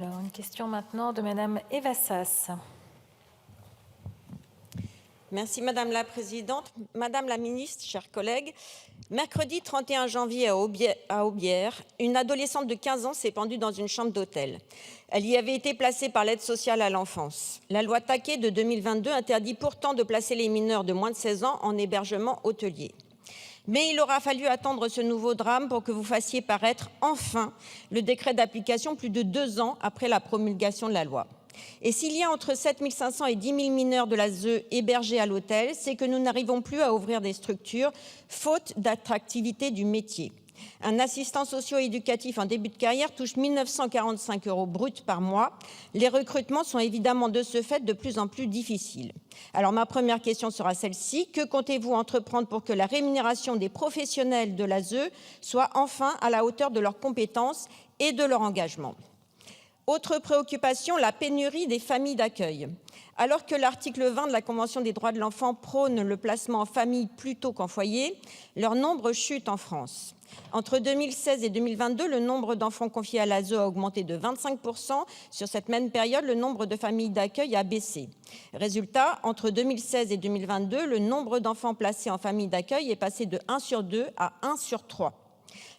Alors, une question maintenant de Madame Eva Sas. Merci Madame la Présidente. Madame la Ministre, chers collègues, mercredi 31 janvier à Aubière, une adolescente de 15 ans s'est pendue dans une chambre d'hôtel. Elle y avait été placée par l'aide sociale à l'enfance. La loi Taquet de 2022 interdit pourtant de placer les mineurs de moins de 16 ans en hébergement hôtelier. Mais il aura fallu attendre ce nouveau drame pour que vous fassiez paraître enfin le décret d'application plus de 2 ans après la promulgation de la loi. Et s'il y a entre 7 500 et 10 000 mineurs de l'ASE hébergés à l'hôtel, c'est que nous n'arrivons plus à ouvrir des structures, faute d'attractivité du métier. Un assistant socio-éducatif en début de carrière touche 1 945 € bruts par mois. Les recrutements sont évidemment de ce fait de plus en plus difficiles. Alors ma première question sera celle-ci. Que comptez-vous entreprendre pour que la rémunération des professionnels de l'ASE soit enfin à la hauteur de leurs compétences et de leur engagement ? Autre préoccupation, la pénurie des familles d'accueil. Alors que l'article 20 de la Convention des droits de l'enfant prône le placement en famille plutôt qu'en foyer, leur nombre chute en France. Entre 2016 et 2022, le nombre d'enfants confiés à l'ASE a augmenté de 25 %. Sur cette même période, le nombre de familles d'accueil a baissé. Résultat, entre 2016 et 2022, le nombre d'enfants placés en famille d'accueil est passé de 1 sur 2 à 1 sur 3.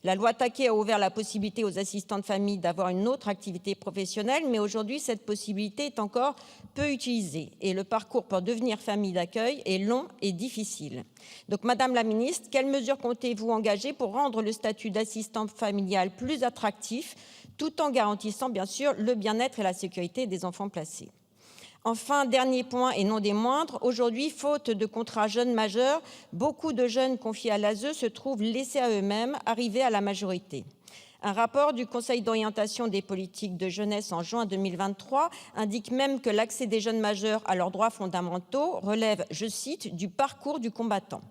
La loi Taquet a ouvert la possibilité aux assistants de famille d'avoir une autre activité professionnelle, mais aujourd'hui, cette possibilité est encore peu utilisée et le parcours pour devenir famille d'accueil est long et difficile. Donc, Madame la Ministre, quelles mesures comptez-vous engager pour rendre le statut d'assistant familial plus attractif, tout en garantissant, bien sûr, le bien-être et la sécurité des enfants placés ? Enfin, dernier point et non des moindres, aujourd'hui, faute de contrat jeunes majeurs, beaucoup de jeunes confiés à l'ASE se trouvent laissés à eux-mêmes, arrivés à la majorité. Un rapport du Conseil d'orientation des politiques de jeunesse en juin 2023 indique même que l'accès des jeunes majeurs à leurs droits fondamentaux relève, je cite, du parcours du combattant.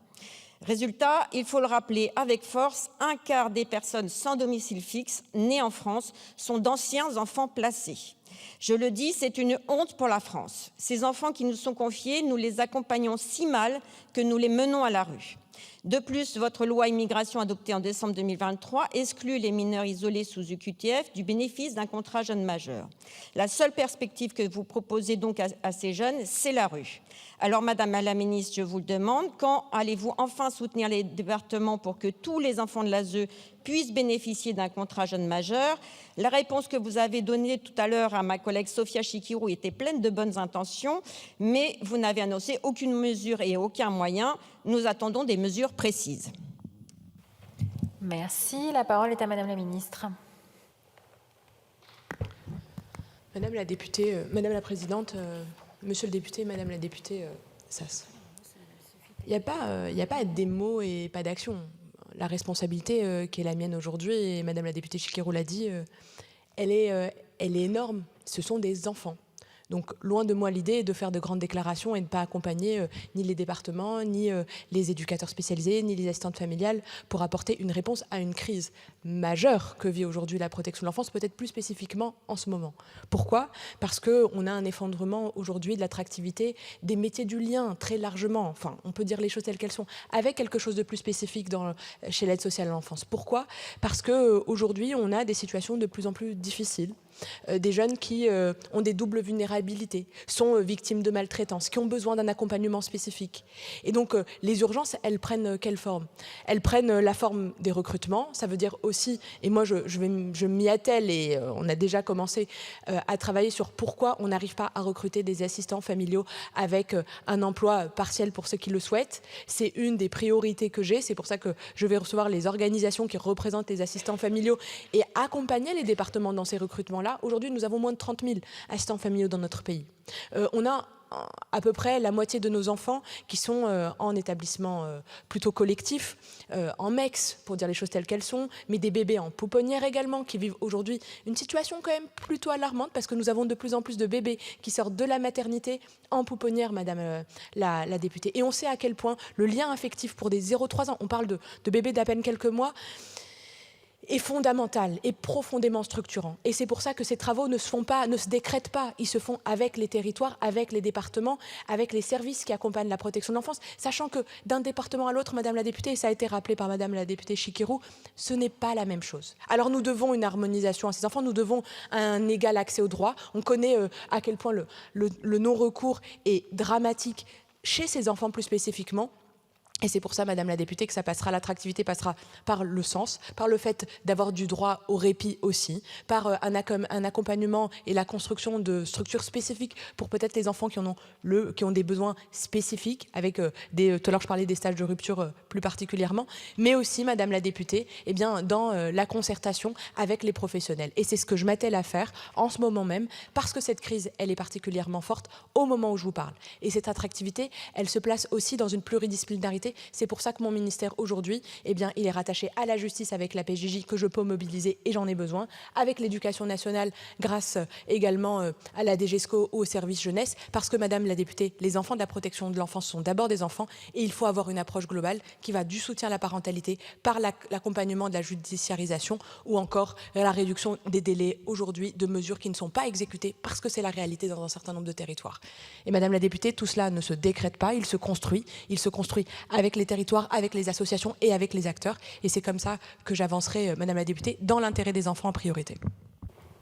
Résultat, il faut le rappeler avec force, un quart des personnes sans domicile fixe nées en France sont d'anciens enfants placés. Je le dis, c'est une honte pour la France. Ces enfants qui nous sont confiés, nous les accompagnons si mal que nous les menons à la rue. De plus, votre loi immigration adoptée en décembre 2023 exclut les mineurs isolés sous UQTF du bénéfice d'un contrat jeune majeur. La seule perspective que vous proposez donc à ces jeunes, c'est la rue. Alors, Madame la Ministre, je vous le demande, quand allez-vous enfin soutenir les départements pour que tous les enfants de l'ASE puissent bénéficier d'un contrat jeune majeur? La réponse que vous avez donnée tout à l'heure à ma collègue Sophia Chikirou était pleine de bonnes intentions, mais vous n'avez annoncé aucune mesure et aucun moyen. Nous attendons des mesures précises. Merci. La parole est à Madame la Ministre. Madame la députée, Madame la Présidente, Monsieur le député, Madame la députée Sas. Il n'y a pas des mots et pas d'action. La responsabilité qui est la mienne aujourd'hui, et Madame la députée Chikirou l'a dit, elle est énorme. Ce sont des enfants. Donc, loin de moi l'idée de faire de grandes déclarations et de ne pas accompagner ni les départements, ni les éducateurs spécialisés, ni les assistantes familiales pour apporter une réponse à une crise majeure que vit aujourd'hui la protection de l'enfance, peut-être plus spécifiquement en ce moment. Pourquoi ? Parce qu'on a un effondrement aujourd'hui de l'attractivité des métiers du lien, très largement. Enfin, on peut dire les choses telles qu'elles sont, avec quelque chose de plus spécifique chez l'aide sociale à l'enfance. Pourquoi ? Parce qu'aujourd'hui, on a des situations de plus en plus difficiles. Des jeunes qui ont des doubles vulnérabilités, sont victimes de maltraitance, qui ont besoin d'un accompagnement spécifique. Et donc, les urgences, elles prennent quelle forme ? Elles prennent la forme des recrutements. Ça veut dire aussi, et moi je m'y attelle et on a déjà commencé à travailler sur pourquoi on n'arrive pas à recruter des assistants familiaux avec un emploi partiel pour ceux qui le souhaitent. C'est une des priorités que j'ai. C'est pour ça que je vais recevoir les organisations qui représentent les assistants familiaux et accompagner les départements dans ces recrutements-là. Aujourd'hui, nous avons moins de 30 000 assistants familiaux dans notre pays. On a à peu près la moitié de nos enfants qui sont en établissement plutôt collectif, en MEX, pour dire les choses telles qu'elles sont, mais des bébés en pouponnière également, qui vivent aujourd'hui une situation quand même plutôt alarmante, parce que nous avons de plus en plus de bébés qui sortent de la maternité en pouponnière, Madame la députée. Et on sait à quel point le lien affectif pour des 0-3 ans, on parle de bébés d'à peine quelques mois, est fondamental et profondément structurant. Et c'est pour ça que ces travaux ne se décrètent pas. Ils se font avec les territoires, avec les départements, avec les services qui accompagnent la protection de l'enfance, sachant que d'un département à l'autre, Madame la députée, et ça a été rappelé par Madame la députée Chikirou, ce n'est pas la même chose. Alors nous devons une harmonisation à ces enfants, nous devons un égal accès aux droits. On connaît à quel point le non-recours est dramatique chez ces enfants plus spécifiquement. Et c'est pour ça, Madame la députée, que ça passera, l'attractivité passera par le sens, par le fait d'avoir du droit au répit aussi, par un accompagnement et la construction de structures spécifiques pour peut-être les enfants qui ont des besoins spécifiques, avec tout à l'heure je parlais des stages de rupture plus particulièrement, mais aussi, Madame la députée, eh bien, dans la concertation avec les professionnels. Et c'est ce que je m'attelle à faire en ce moment même, parce que cette crise, elle est particulièrement forte au moment où je vous parle. Et cette attractivité, elle se place aussi dans une pluridisciplinarité. C'est pour ça que mon ministère aujourd'hui, eh bien, il est rattaché à la justice avec la PJJ que je peux mobiliser et j'en ai besoin, avec l'éducation nationale grâce également à la DGESCO ou au service jeunesse, parce que Madame la députée, les enfants de la protection de l'enfance sont d'abord des enfants et il faut avoir une approche globale qui va du soutien à la parentalité par l'accompagnement de la judiciarisation ou encore la réduction des délais aujourd'hui de mesures qui ne sont pas exécutées parce que c'est la réalité dans un certain nombre de territoires. Et Madame la députée, tout cela ne se décrète pas, il se construit avec les territoires, avec les associations et avec les acteurs. Et c'est comme ça que j'avancerai, Madame la députée, dans l'intérêt des enfants en priorité.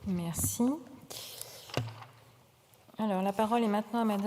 Merci. Alors, la parole est maintenant à Madame